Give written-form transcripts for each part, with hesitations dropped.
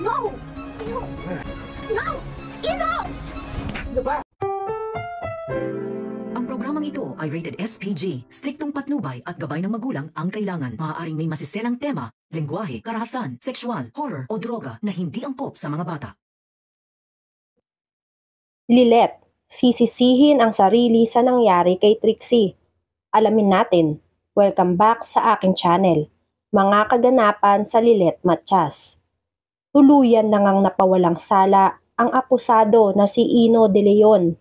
No! No! No! Ino! Ang programang ito ay rated SPG. Striktong patnubay at gabay ng magulang ang kailangan. Maaaring may masiselang tema, lengguwahe, karahasan, sexual, horror o droga na hindi angkop sa mga bata. Lilet, sisisihin ang sarili sa nangyari kay Trixie. Alamin natin. Welcome back sa aking channel. Mga kaganapan sa Lilet Matias. Tuluyan na ngang napawalang sala ang akusado na si Ino De Leon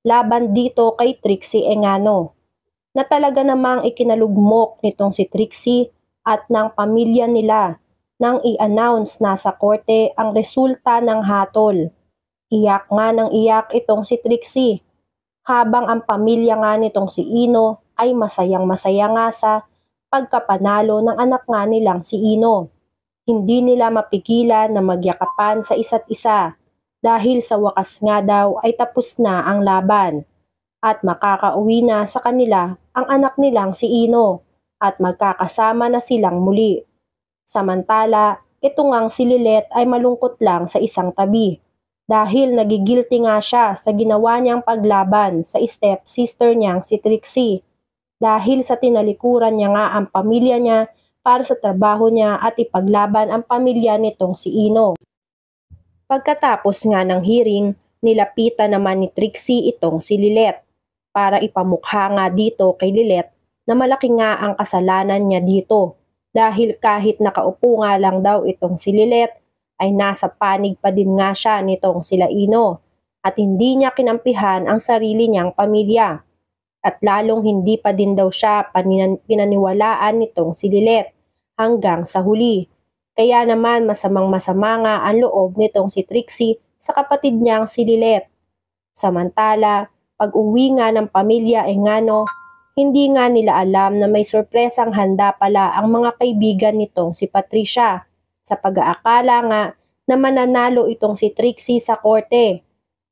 laban dito kay Trixie Engano, na talaga namang ikinalugmok nitong si Trixie at ng pamilya nila nang i-announce na sa korte ang resulta ng hatol. Iyak nga ng iyak itong si Trixie, habang ang pamilya nga nitong si Ino ay masayang-masaya nga sa pagkapanalo ng anak nga nilang si Ino. Hindi nila mapigilan na magyakapan sa isa't isa dahil sa wakas nga daw ay tapos na ang laban at makakauwi na sa kanila ang anak nilang si Ino at magkakasama na silang muli. Samantala, ito ngang si Lilet ay malungkot lang sa isang tabi dahil nagigilty nga siya sa ginawa niyang paglaban sa step-sister niyang si Trixie dahil sa tinalikuran niya nga ang pamilya niya para sa trabaho niya at ipaglaban ang pamilya nitong si Ino. Pagkatapos nga ng hearing, nilapitan naman ni Trixie itong si Lilet para ipamukha nga dito kay Lilet na malaki nga ang kasalanan niya dito dahil kahit nakaupo nga lang daw itong si Lilet ay nasa panig pa din nga siya nitong sila Ino at hindi niya kinampihan ang sarili niyang pamilya at lalong hindi pa din daw siya pinaniwalaan nitong si Lilet hanggang sa huli. Kaya naman masamang-masama nga ang loob nitong si Trixie sa kapatid niyang si Lilet. Samantala, pag-uwi nga ng pamilya Engano, hindi nga nila alam na may sorpresang handa pala ang mga kaibigan nitong si Patricia sa pag-aakala nga na mananalo itong si Trixie sa korte.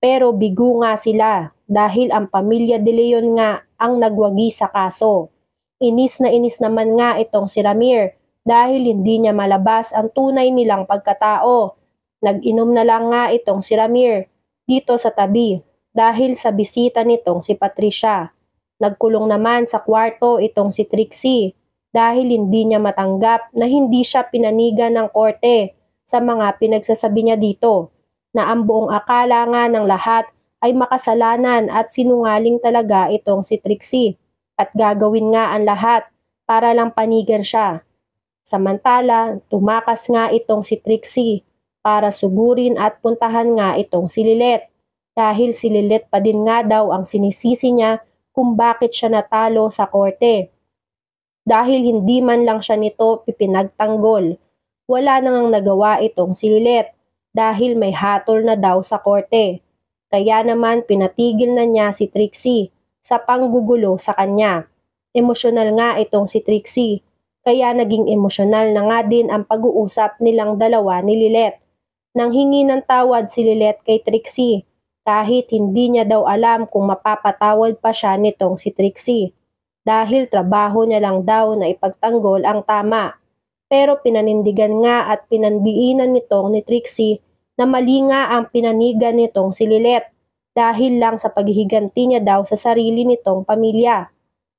Pero bigo nga sila dahil ang pamilya De Leon nga ang nagwagi sa kaso. Inis na inis naman nga itong si Ramir dahil hindi niya malabas ang tunay nilang pagkatao. Nag-inom na lang nga itong si Ramir dito sa tabi dahil sa bisita nitong si Patricia. Nagkulong naman sa kwarto itong si Trixie dahil hindi niya matanggap na hindi siya pinanigan ng korte sa mga pinagsasabi niya dito, na ang buong akala nga ng lahat ay makasalanan at sinungaling talaga itong si Trixie at gagawin nga ang lahat para lang panigan siya. Samantala, tumakas nga itong si Trixie para sugurin at puntahan nga itong si Lilet dahil si Lilet pa din nga daw ang sinisisi niya kung bakit siya natalo sa korte. Dahil hindi man lang siya nito pipinagtanggol, wala nang nagawa itong si Lilet dahil may hatol na daw sa korte. Kaya naman pinatigil na niya si Trixie sa panggugulo sa kanya. Emosyonal nga itong si Trixie. Kaya naging emosyonal na nga din ang pag-uusap nilang dalawa ni Lilet. Nang hingi ng tawad si Lilet kay Trixie kahit hindi niya daw alam kung mapapatawad pa siya nitong si Trixie dahil trabaho niya lang daw na ipagtanggol ang tama. Pero pinanindigan nga at pinandiinan nitong ni Trixie na mali nga ang pinanigan nitong si Lilet dahil lang sa paghihiganti niya daw sa sarili nitong pamilya.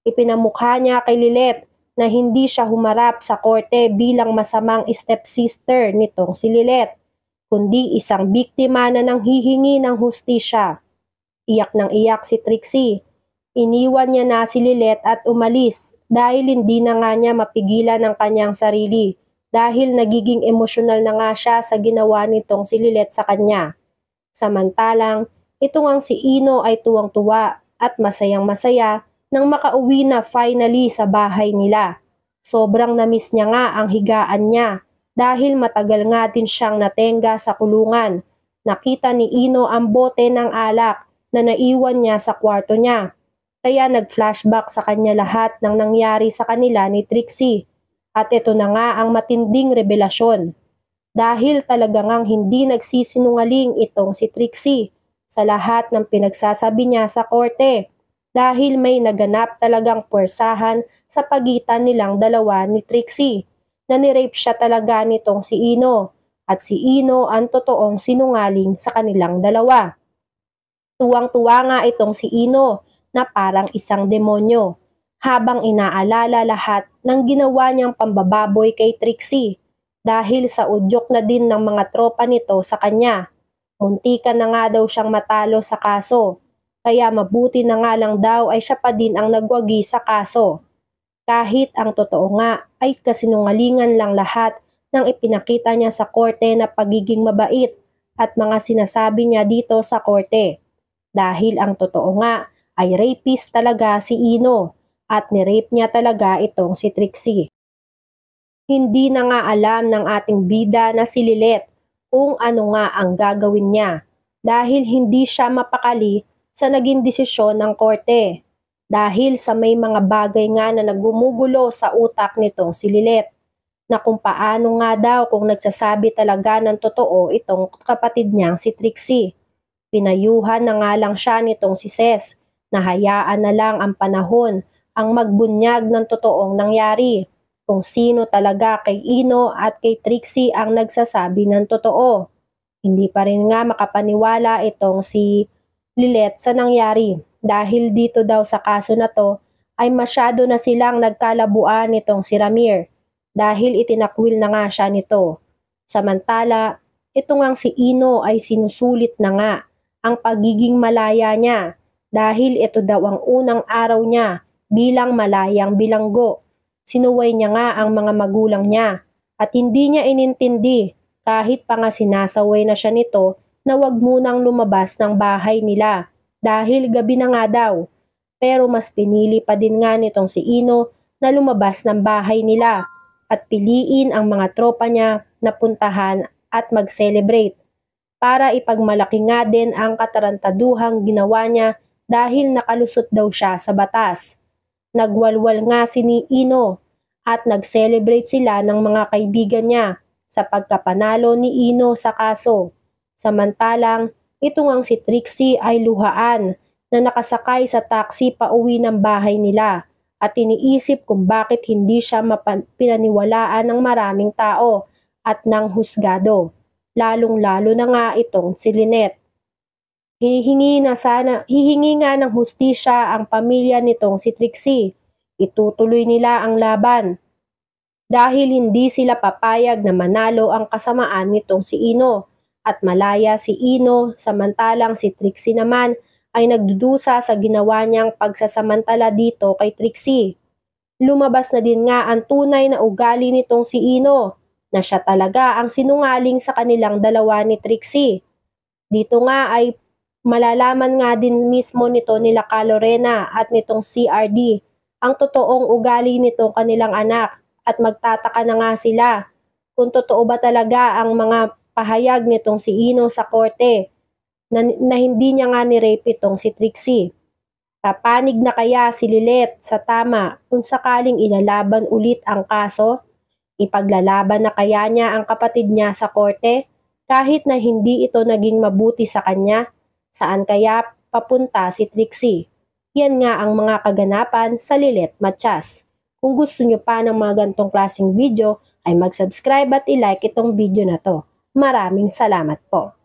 Ipinamukha niya kay Lilet na hindi siya humarap sa korte bilang masamang stepsister nitong si Lilet, kundi isang biktima na nanghihingi ng hustisya. Iyak ng iyak si Trixie. Iniwan niya na si Lilet at umalis dahil hindi na nga niya mapigilan ang kanyang sarili dahil nagiging emosyonal na nga siya sa ginawa nitong si Lilet sa kanya. Samantalang, ito ngang si Ino ay tuwang-tuwa at masayang-masaya nang makauwi na finally sa bahay nila. Sobrang namiss niya nga ang higaan niya dahil matagal nga din siyang natenga sa kulungan. Nakita ni Ino ang bote ng alak na naiwan niya sa kwarto niya. Kaya nag-flashback sa kanya lahat ng nangyari sa kanila ni Trixie. At ito na nga ang matinding revelasyon. Dahil talaga ngang hindi nagsisinungaling itong si Trixie sa lahat ng pinagsasabi niya sa korte. Dahil may naganap talagang puwersahan sa pagitan nilang dalawa ni Trixie na nirape siya talaga nitong si Ino at si Ino ang totoong sinungaling sa kanilang dalawa. Tuwang-tuwa nga itong si Ino na parang isang demonyo habang inaalala lahat ng ginawa niyang pambababoy kay Trixie dahil sa udyok na din ng mga tropa nito sa kanya. Muntikan na nga daw siyang matalo sa kaso, kaya mabuti na nga lang daw ay siya pa din ang nagwagi sa kaso. Kahit ang totoo nga ay kasinungalingan lang lahat ng ipinakita niya sa korte na pagiging mabait at mga sinasabi niya dito sa korte. Dahil ang totoo nga ay rapist talaga si Ino at ni-rape niya talaga itong si Trixie. Hindi na nga alam ng ating bida na si Lilet kung ano nga ang gagawin niya dahil hindi siya mapakali sa naging desisyon ng korte. Dahil sa may mga bagay nga na nagumugulo sa utak nitong si Lilet na kung paano nga daw kung nagsasabi talaga ng totoo itong kapatid niyang si Trixie. Pinayuhan na nga lang siya nitong si Ces na hayaan na lang ang panahon ang magbunyag ng totoong nangyari kung sino talaga kay Ino at kay Trixie ang nagsasabi ng totoo. Hindi pa rin nga makapaniwala itong si Lilet sa nangyari dahil dito daw sa kaso na to ay masyado na silang nagkalabuan nitong si Ramir dahil itinakwil na nga siya nito. Samantala, ito ngang si Ino ay sinusulit na nga ang pagiging malaya niya dahil ito daw ang unang araw niya bilang malayang bilanggo. Sinuway niya nga ang mga magulang niya at hindi niya inintindi kahit pa nga sinasaway na siya nito na wag munang lumabas ng bahay nila dahil gabi na nga daw. Pero mas pinili pa din nga nitong si Ino na lumabas ng bahay nila at piliin ang mga tropa niya na puntahan at mag-celebrate para ipagmalaki nga din ang katarantaduhang ginawa niya dahil nakalusot daw siya sa batas. Nagwalwal nga si Ino at nag-celebrate sila ng mga kaibigan niya sa pagkapanalo ni Ino sa kaso. Samantalang, ito ngang si Trixie ay luhaan na nakasakay sa taxi pauwi ng bahay nila at iniisip kung bakit hindi siya pinaniwalaan ng maraming tao at ng husgado, lalong-lalo na nga itong si Lynette. Hihingi nga ng hustisya ang pamilya nitong si Trixie. Itutuloy nila ang laban dahil hindi sila papayag na manalo ang kasamaan nitong si Ino at malaya si Ino samantalang si Trixie naman ay nagdudusa sa ginawa niyang pagsasamantala dito kay Trixie. Lumabas na din nga ang tunay na ugali nitong si Ino na siya talaga ang sinungaling sa kanilang dalawa ni Trixie. Dito nga ay malalaman nga din mismo nito nila Lorena at nitong CRD ang totoong ugali nitong kanilang anak at magtataka na nga sila kung totoo ba talaga ang mga pahayag nitong si Ino sa korte na hindi niya nga ni-rape itong si Trixie. Papanig na kaya si Lilet sa tama kung sakaling ilalaban ulit ang kaso? Ipaglalaban na kaya niya ang kapatid niya sa korte kahit na hindi ito naging mabuti sa kanya? Saan kaya papunta si Trixie? Yan nga ang mga kaganapan sa Lilet Matias. Kung gusto nyo pa ng mga gantong klaseng video ay mag-subscribe at i-like itong video na to. Maraming salamat po.